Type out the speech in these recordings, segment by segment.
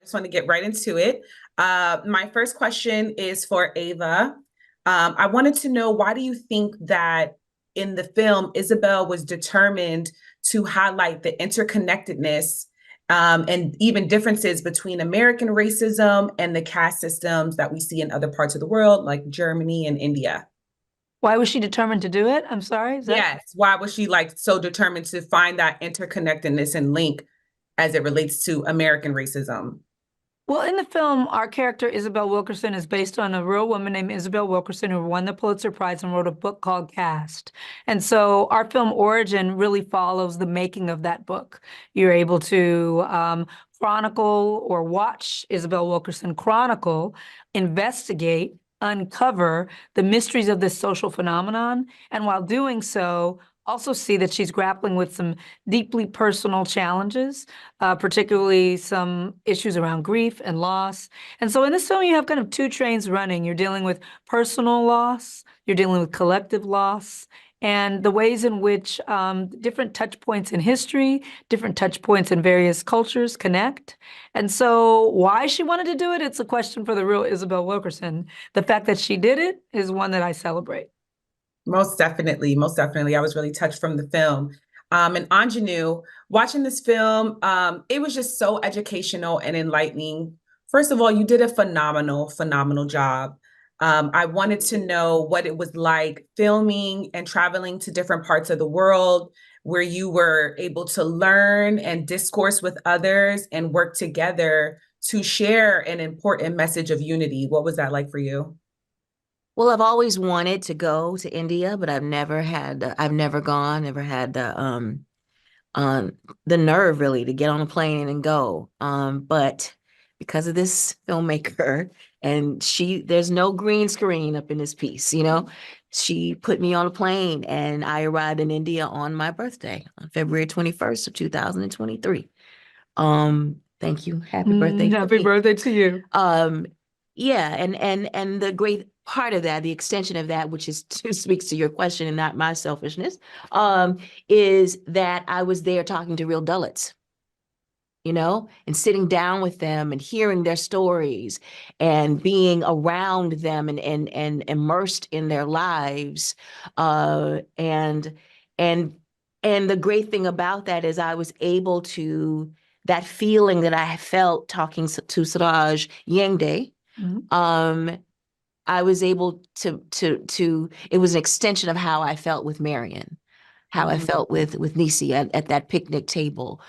just want to get right into it. My first question is for Ava. I wanted to know, why do you think that in the film, Isabel was determined to highlight the interconnectedness and even differences between American racism and the caste systems that we see in other parts of the world, like Germany and India? Why was she determined to do it? I'm sorry, is that? Yes. Why was she like so determined to find that interconnectedness and link as it relates to American racism? Well, in the film, our character Isabel Wilkerson is based on a real woman named Isabel Wilkerson who won the Pulitzer Prize and wrote a book called Caste. And so our film Origin really follows the making of that book. You're able to chronicle or watch Isabel Wilkerson chronicle, investigate, uncover the mysteries of this social phenomenon. And while doing so, also see that she's grappling with some deeply personal challenges, particularly some issues around grief and loss. And so in this film, you have kind of two trains running. You're dealing with personal loss, you're dealing with collective loss, and the ways in which different touch points in history, different touch points in various cultures connect. And so why she wanted to do it, it's a question for the real Isabel Wilkerson. The fact that she did it is one that I celebrate. Most definitely, most definitely. I was really touched from the film. And Anjanou, watching this film, it was just so educational and enlightening. First of all, you did a phenomenal, phenomenal job. I wanted to know what it was like filming and traveling to different parts of the world where you were able to learn and discourse with others and work together to share an important message of unity. What was that like for you? Well, I've always wanted to go to India, but I've never gone, never had um, the nerve really to get on a plane and go. But because of this filmmaker and there's no green screen up in this piece, she put me on a plane and I arrived in India on my birthday on February 21st of 2023. Thank you. Happy birthday to Happy me. birthday to you. Yeah, and the great part of that, the extension of that, which is speaks to your question and not my selfishness, is that I was there talking to real Dalits, and sitting down with them and hearing their stories and being around them and immersed in their lives. And and the great thing about that is I was able to, that feeling that I felt talking to Suraj Yengde, Mhm. I was able to it was an extension of how I felt with Marian, how I Mhm. felt with Niecy at that picnic table.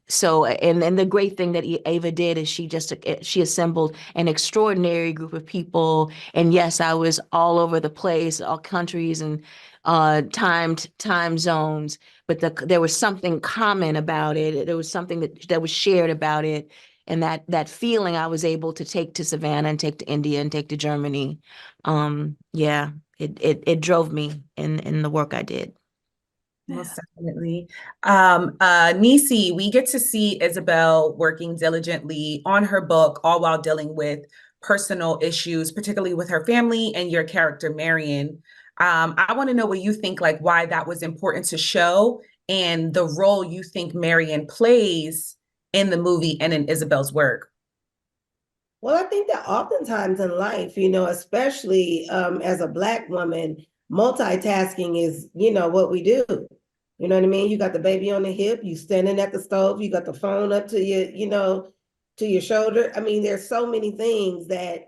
So and the great thing that Ava did is she assembled an extraordinary group of people. And yes, I was all over the place, all countries and time zones, but there was something common about it. There was something that was shared about it. And that feeling I was able to take to Savannah and take to India and take to Germany. Yeah, it drove me in the work I did. Most definitely. Niecy, we get to see Isabel working diligently on her book, all while dealing with personal issues, particularly with her family and your character, Marian. I want to know what you think, like why that was important to show and the role you think Marian plays in the movie and in Isabel's work. Well, I think that oftentimes in life, especially as a Black woman, multitasking is, what we do. You know what I mean? You got the baby on the hip, you standing at the stove, you got the phone up to your, to your shoulder. I mean, there's so many things that,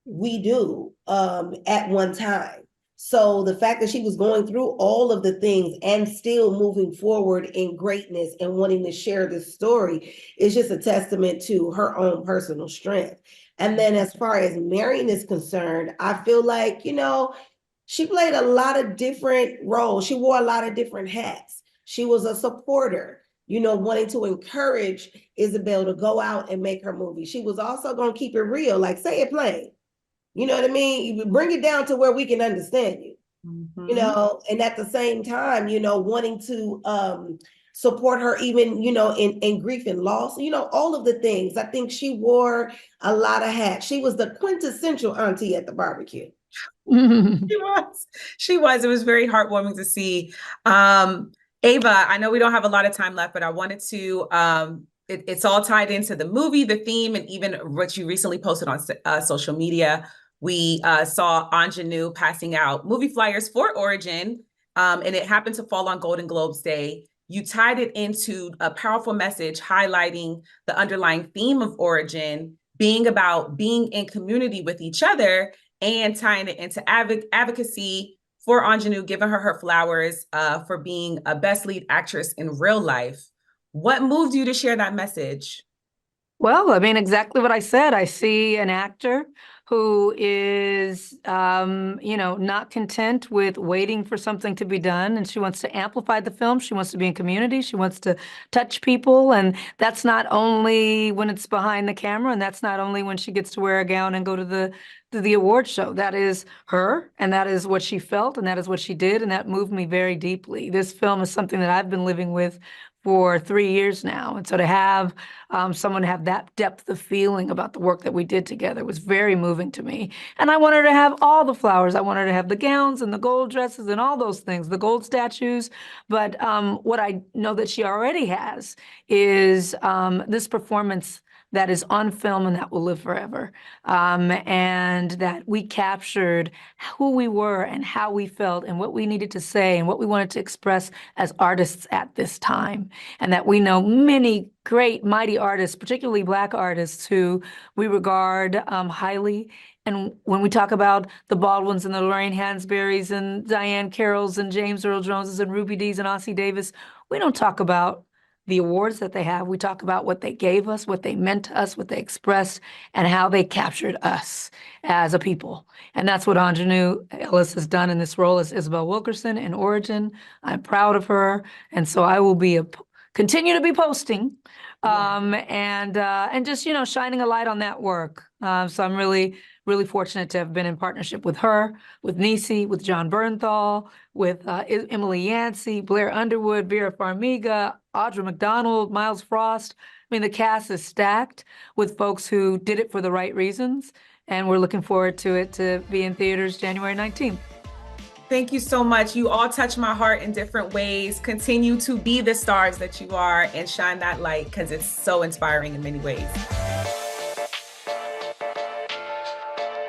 we do at one time. So the fact that she was going through all of the things and still moving forward in greatness and wanting to share this story is just a testament to her own personal strength. And then as far as Marian is concerned, I feel like, she played a lot of different roles. She wore a lot of different hats. She was a supporter, wanting to encourage Isabel to go out and make her movie. She was also going to keep it real, like say it plain. You know what I mean? You bring it down to where we can understand you, Mhm. and at the same time, wanting to support her even, in grief and loss, all of the things. I think she wore a lot of hats. She was the quintessential auntie at the barbecue. She was. She was. It was very heartwarming to see. Ava, I know we don't have a lot of time left, but I wanted to it's all tied into the movie, the theme, and even what you recently posted on social media. We saw Aunjanue passing out movie flyers for Origin, and it happened to fall on Golden Globes Day. You tied it into a powerful message highlighting the underlying theme of Origin being about being in community with each other, and tying it into advocacy for Aunjanue, giving her flowers for being a best lead actress in real life. What moved you to share that message? Well, I mean, exactly what I said. I see an actor who is, not content with waiting for something to be done, and she wants to amplify the film. She wants to be in community. She wants to touch people, and that's not only when it's behind the camera, and that's not only when she gets to wear a gown and go to the award show. That is her, and that is what she felt, and that is what she did, and that moved me very deeply. This film is something that I've been living with for 3 years now. And so to have someone have that depth of feeling about the work that we did together was very moving to me. And I want her to have all the flowers. I want her to have the gowns and the gold dresses and all those things, the gold statues. But what I know that she already has is this performance that is on film and that will live forever. And that we captured who we were and how we felt and what we needed to say and what we wanted to express as artists at this time. And that we know many great, mighty artists, particularly Black artists, who we regard highly. And when we talk about the Baldwins and the Lorraine Hansberrys and Diane Carrolls and James Earl Joneses and Ruby Dees and Ossie Davis, we don't talk about the awards that they have. We talk about what they gave us, what they meant to us, what they expressed, and how they captured us as a people. And that's what Aunjanue Ellis has done in this role as Isabel Wilkerson in Origin. I'm proud of her. And so I will be continue to be posting and just, shining a light on that work. So I'm really, really fortunate to have been in partnership with her, with Niecy, with John Bernthal, with Emily Yancey, Blair Underwood, Vera Farmiga, Audra McDonald, Miles Frost. I mean, the cast is stacked with folks who did it for the right reasons. And we're looking forward to it to be in theaters January 19th. Thank you so much. You all touch my heart in different ways. Continue to be the stars that you are and shine that light, because it's so inspiring in many ways.